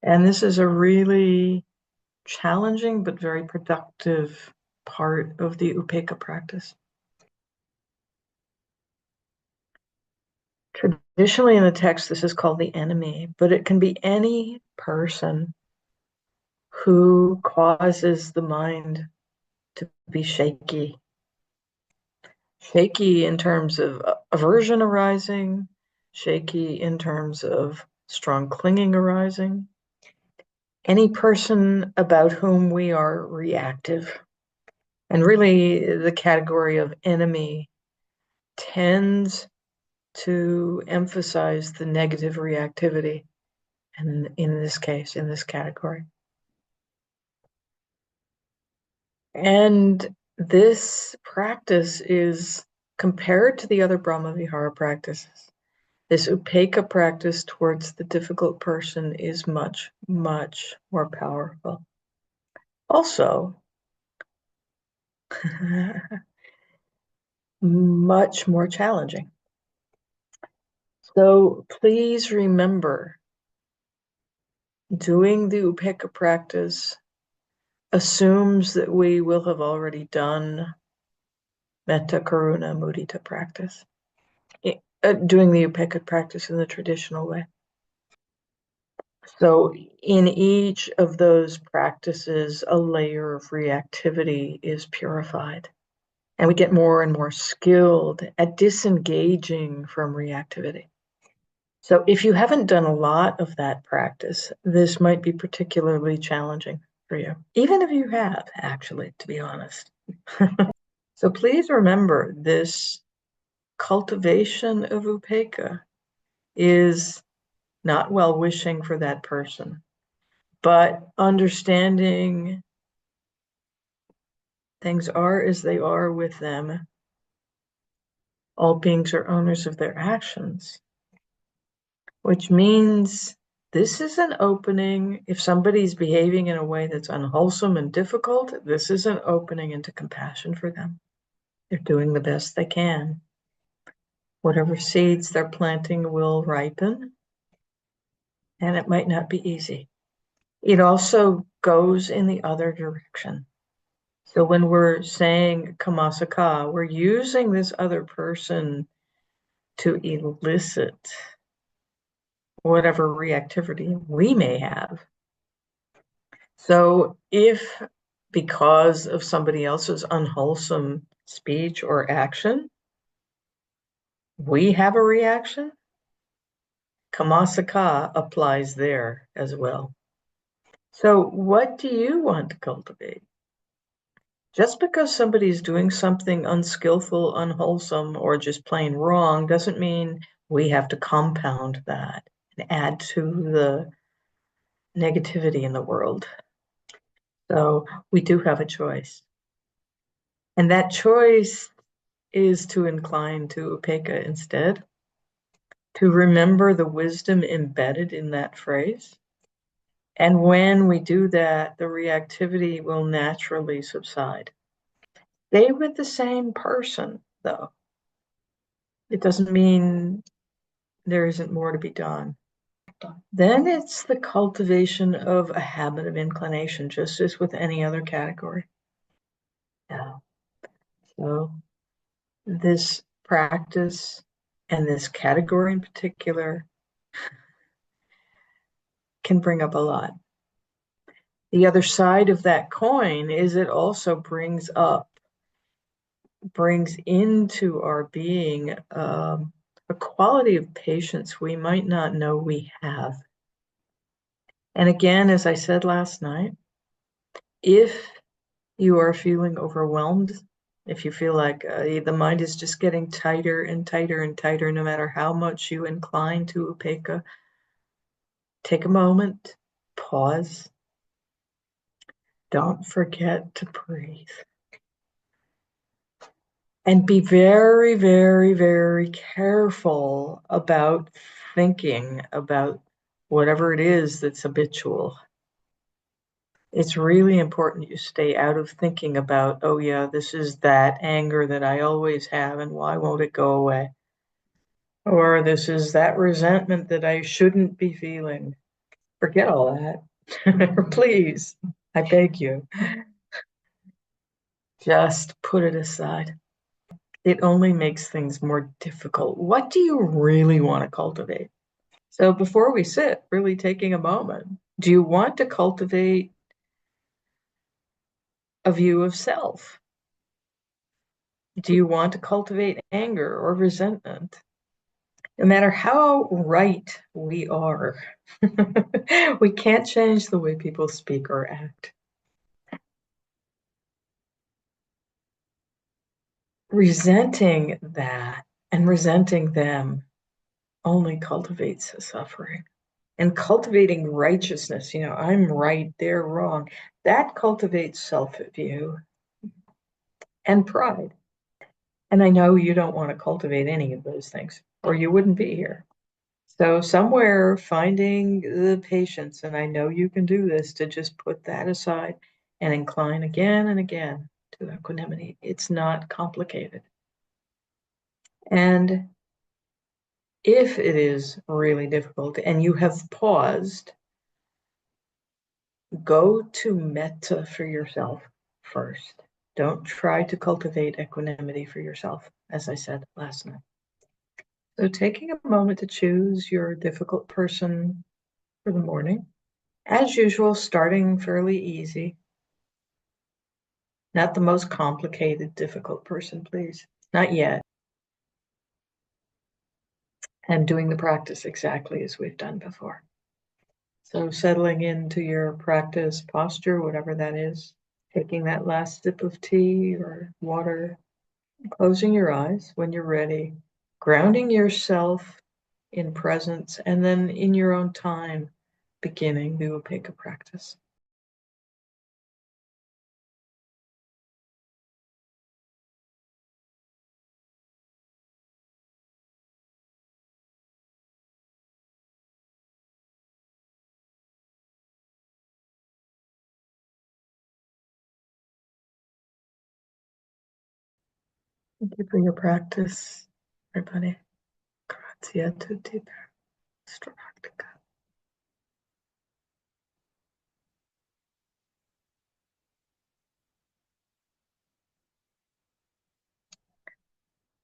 And this is a really challenging but very productive part of the Upekkha practice. Traditionally in the text, this is called the enemy, but it can be any person who causes the mind to be shaky. Shaky in terms of aversion arising, shaky in terms of strong clinging arising. Any person about whom we are reactive. And really, the category of enemy tends to emphasize the negative reactivity, and in this case, in this category. And this practice is compared to the other Brahmavihara practices. This Upekkha practice towards the difficult person is much, much more powerful. Also, much more challenging. So please remember, doing the Upekkha practice assumes that we will have already done Metta, Karuna, Mudita practice, doing the Upekkha practice in the traditional way. So in each of those practices, a layer of reactivity is purified. And we get more and more skilled at disengaging from reactivity. So if you haven't done a lot of that practice, this might be particularly challenging for you, even if you have, actually, to be honest. So please remember, this cultivation of upekkha is not well-wishing for that person, but understanding things are as they are with them. All beings are owners of their actions, which means this is an opening. If somebody's behaving in a way that's unwholesome and difficult, this is an opening into compassion for them. They're doing the best they can. Whatever seeds they're planting will ripen, and it might not be easy. It also goes in the other direction. So when we're saying kamasaka, we're using this other person to elicit whatever reactivity we may have. So if, because of somebody else's unwholesome speech or action, we have a reaction, kamasaka applies there as well. So what do you want to cultivate? Just because somebody's doing something unskillful, unwholesome, or just plain wrong doesn't mean we have to compound that and add to the negativity in the world. So we do have a choice. And that choice is to incline to upekkha instead, to remember the wisdom embedded in that phrase. And when we do that, the reactivity will naturally subside. Stay with the same person, though. It doesn't mean there isn't more to be done. Then it's the cultivation of a habit of inclination, just as with any other category. Yeah. So this practice and this category in particular can bring up a lot. The other side of that coin is it also brings into our being a quality of patience we might not know we have. And again, as I said last night, if you are feeling overwhelmed, if you feel like the mind is just getting tighter and tighter and tighter, no matter how much you incline to upekkha, take a moment, pause. Don't forget to breathe. And be very, very, very careful about thinking about whatever it is that's habitual. It's really important you stay out of thinking about, oh yeah, this is that anger that I always have and why won't it go away? Or this is that resentment that I shouldn't be feeling. Forget all that. Please, I beg you, just put it aside. It only makes things more difficult. What do you really want to cultivate? So before we sit, really taking a moment, do you want to cultivate a view of self? Do you want to cultivate anger or resentment? No matter how right we are, we can't change the way people speak or act. Resenting that and resenting them only cultivates the suffering. And cultivating righteousness, I'm right, they're wrong, that cultivates self-view and pride. And I know you don't want to cultivate any of those things, or you wouldn't be here. So somewhere finding the patience, and I know you can do this, to just put that aside and incline again and again to equanimity. It's not complicated. And if it is really difficult and you have paused, go to metta for yourself first. Don't try to cultivate equanimity for yourself, as I said last night. So taking a moment to choose your difficult person for the morning. As usual, starting fairly easy. Not the most complicated, difficult person, please. Not yet. And doing the practice exactly as we've done before. So settling into your practice posture, whatever that is, taking that last sip of tea or water, closing your eyes when you're ready, grounding yourself in presence, and then in your own time, beginning the Upekkha practice. Thank you for your practice, everybody. Grazie a tutti per la vostra pratica.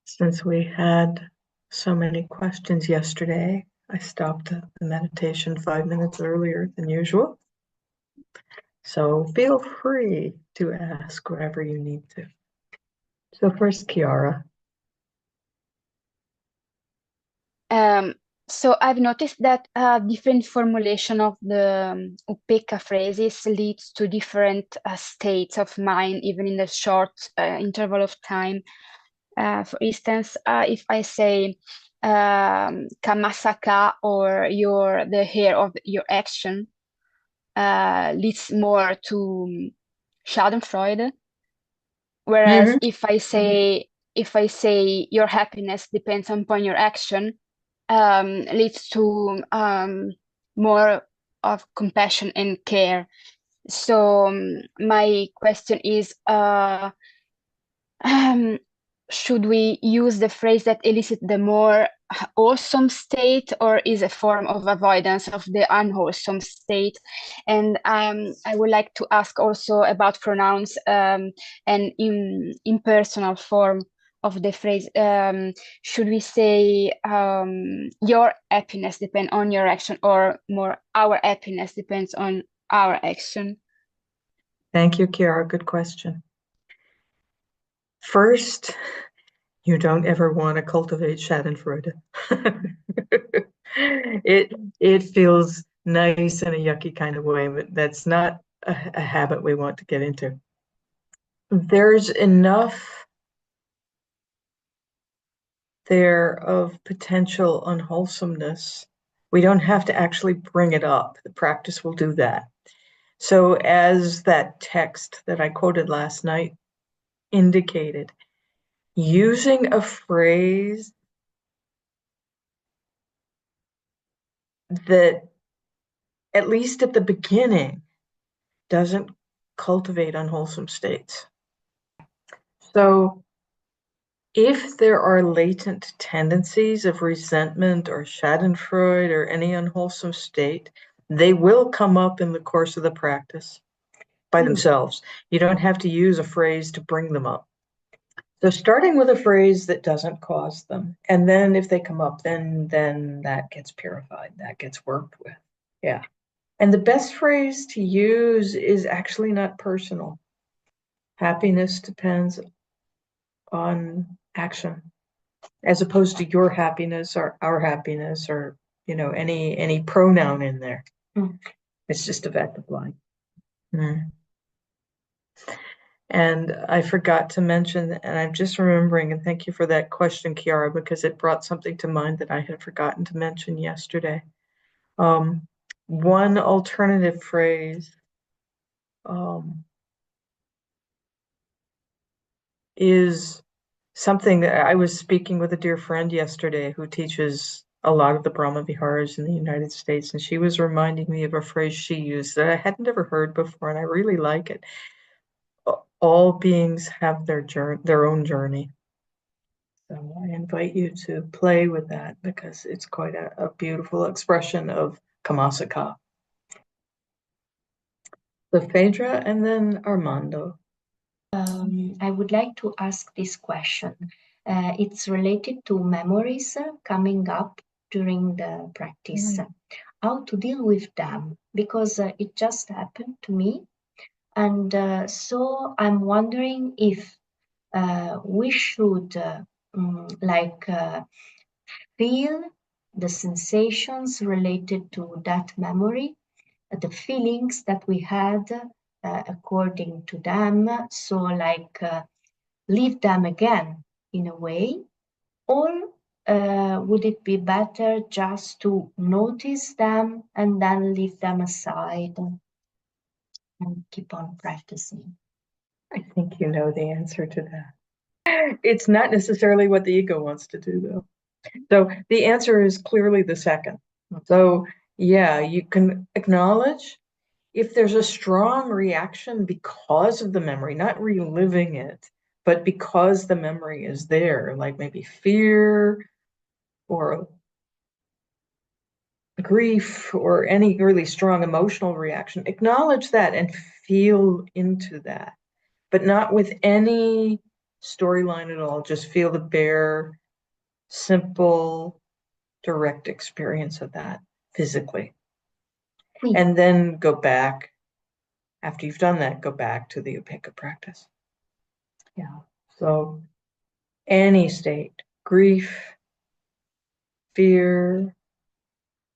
Since we had so many questions yesterday, I stopped the meditation 5 minutes earlier than usual. So feel free to ask whatever you need to. So first, Chiara. So I've noticed that different formulation of the Upekkha phrases leads to different states of mind, even in the short interval of time. For instance, if I say Kamasaka, or the hair of your action, leads more to Schadenfreude. Whereas Mm-hmm. if I say your happiness depends upon your action, leads to more of compassion and care. So my question is, um, should we use the phrase that elicit the more awesome state, or is a form of avoidance of the unwholesome state? And I would like to ask also about pronouns, and impersonal form of the phrase. Should we say your happiness depends on your action, or more our happiness depends on our action? Thank you, Chiara. Good question. First, you don't ever want to cultivate Schadenfreude. it feels nice in a yucky kind of way, but that's not a habit we want to get into. There's enough there of potential unwholesomeness. We don't have to actually bring it up. The practice will do that. So as that text that I quoted last night indicated, using a phrase that, at least at the beginning, doesn't cultivate unwholesome states. So if there are latent tendencies of resentment or schadenfreude or any unwholesome state, They will come up in the course of the practice by themselves. You don't have to use a phrase to bring them up. So starting with a phrase that doesn't cause them, and then if they come up, then that gets purified, that gets worked with. Yeah. And the best phrase to use is actually not personal. Happiness depends on action, as opposed to your happiness or our happiness or any pronoun in there. It's just a fact of life. And I forgot to mention, and I'm just remembering, and thank you for that question, Kiara, because it brought something to mind that I had forgotten to mention yesterday. One alternative phrase is something that I was speaking with a dear friend yesterday who teaches a lot of the Brahma Viharas in the United States, and she was reminding me of a phrase she used that I hadn't ever heard before, and I really like it. All beings have their own journey. So I invite you to play with that because it's quite a beautiful expression of Kamasaka. So Phaedra and then Armando. I would like to ask this question. It's related to memories coming up during the practice. How to deal with them? Because it just happened to me. And so I'm wondering if we should feel the sensations related to that memory, the feelings that we had according to them. So leave them again in a way, or would it be better just to notice them and then leave them aside and keep on practicing? I think you know the answer to that. It's not necessarily what the ego wants to do, though. So the answer is clearly the second. So yeah, you can acknowledge if there's a strong reaction because of the memory, not reliving it, but because the memory is there, like maybe fear or grief or any really strong emotional reaction, acknowledge that and feel into that, but not with any storyline at all. Just feel the bare, simple, direct experience of that physically. And then go back, after you've done that, go back to the Upekkha practice. Yeah. So any state, grief, fear,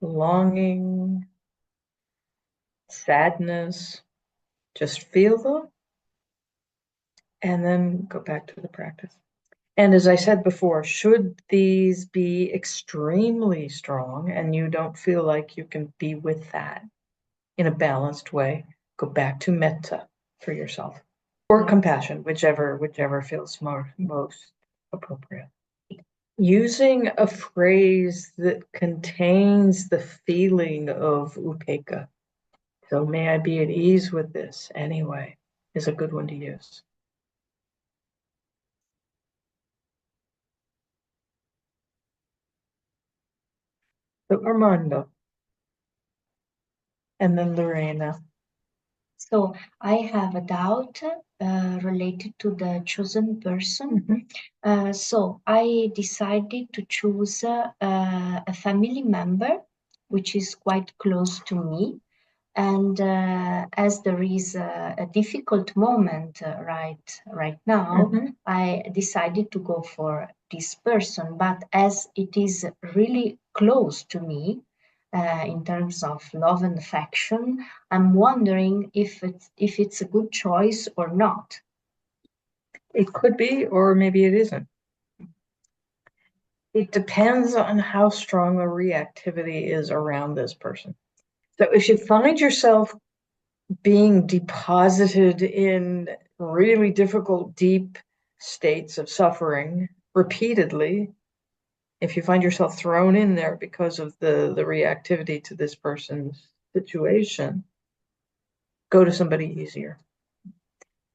longing, sadness, just feel them and then go back to the practice. And as I said before, should these be extremely strong and you don't feel like you can be with that in a balanced way, go back to metta for yourself or compassion, whichever feels most appropriate. Using a phrase that contains the feeling of upekkha. So may I be at ease with this anyway is a good one to use. So Armando. And then Lorena. So I have a doubt related to the chosen person. So I decided to choose a family member, which is quite close to me. And as there is a difficult moment right now, I decided to go for this person. But as it is really close to me, in terms of love and affection, I'm wondering if it's a good choice or not. It could be, or maybe it isn't. It depends on how strong the reactivity is around this person. So if you find yourself being deposited in really difficult, deep states of suffering repeatedly, if you find yourself thrown in there because of the reactivity to this person's situation, go to somebody easier.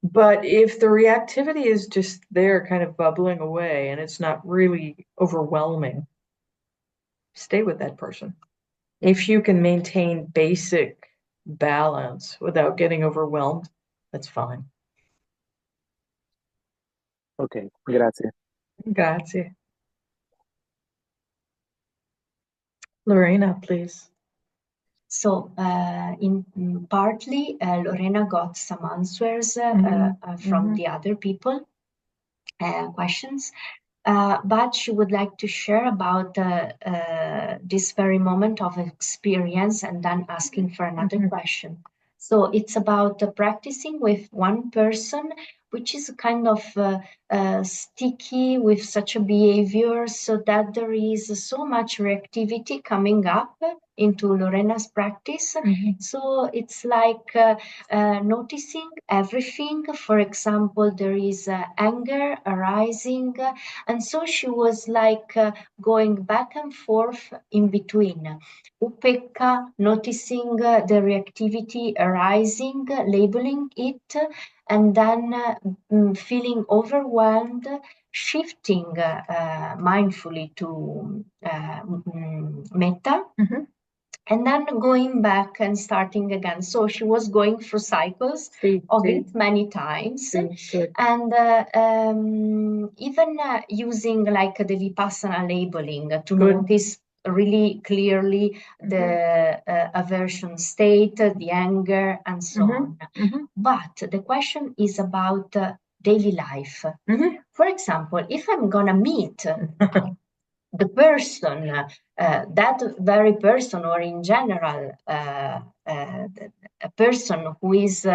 But if the reactivity is just there kind of bubbling away and it's not really overwhelming, stay with that person. If you can maintain basic balance without getting overwhelmed, that's fine. Ok, grazie. Grazie. Lorena, please. So partly Lorena got some answers from the other people questions, but she would like to share about this very moment of experience and then asking for another question. So it's about practicing with one person, which is kind of sticky with such a behavior, so that there is so much reactivity coming up into Lorena's practice. So it's like noticing everything. For example, there is anger arising, and so she was like going back and forth in between. Upekkha, noticing the reactivity arising, labeling it, and then feeling overwhelmed, shifting mindfully to metta, and then going back and starting again. So she was going through cycles of it many times, and even using like the Vipassana labeling to notice really clearly the aversion state, the anger, and so on. But the question is about daily life. For example, if I'm gonna meet the person, that very person, or in general, a person who is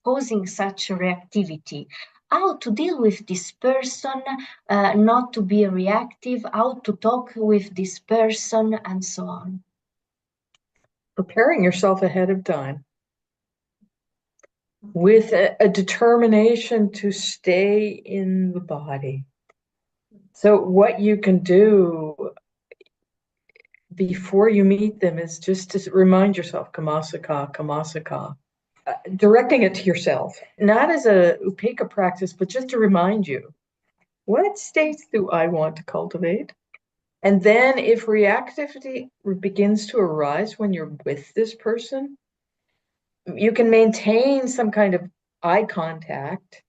causing such reactivity, how to deal with this person, not to be reactive, how to talk with this person, and so on. Preparing yourself ahead of time with a determination to stay in the body. So what you can do before you meet them is just to remind yourself, kamasaka, kamasaka, directing it to yourself, not as a Upekkha practice, but just to remind you, what states do I want to cultivate? And then if reactivity begins to arise when you're with this person, you can maintain some kind of eye contact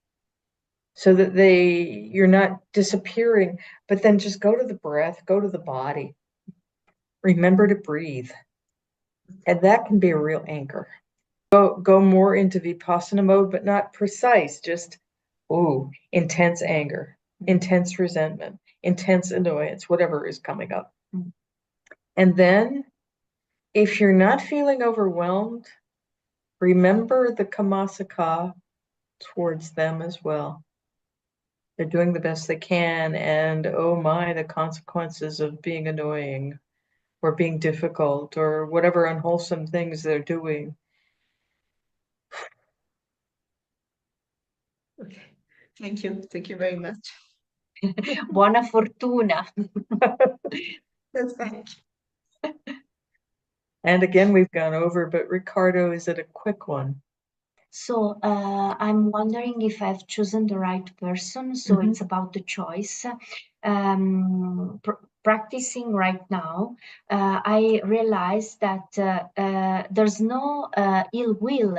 so that you're not disappearing, but then just go to the breath, go to the body. Remember to breathe. And that can be a real anchor. Go more into Vipassana mode, but not precise, just, intense anger, intense resentment, intense annoyance, whatever is coming up. And then, if you're not feeling overwhelmed, remember the kamasaka towards them as well. They're doing the best they can, and oh my, the consequences of being annoying or being difficult or whatever unwholesome things they're doing. Okay, thank you very much. Buona fortuna. Yes, thank you. And again, we've gone over, but Ricardo, is it a quick one? So I'm wondering if I've chosen the right person. So it's about the choice. Practicing right now, I realize that there's no ill will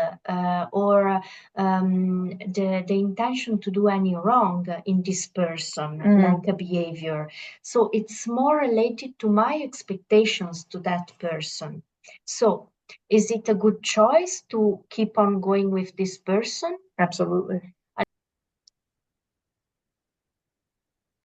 or the intention to do any wrong in this person, like a behavior. So it's more related to my expectations to that person. So is it a good choice to keep on going with this person? Absolutely.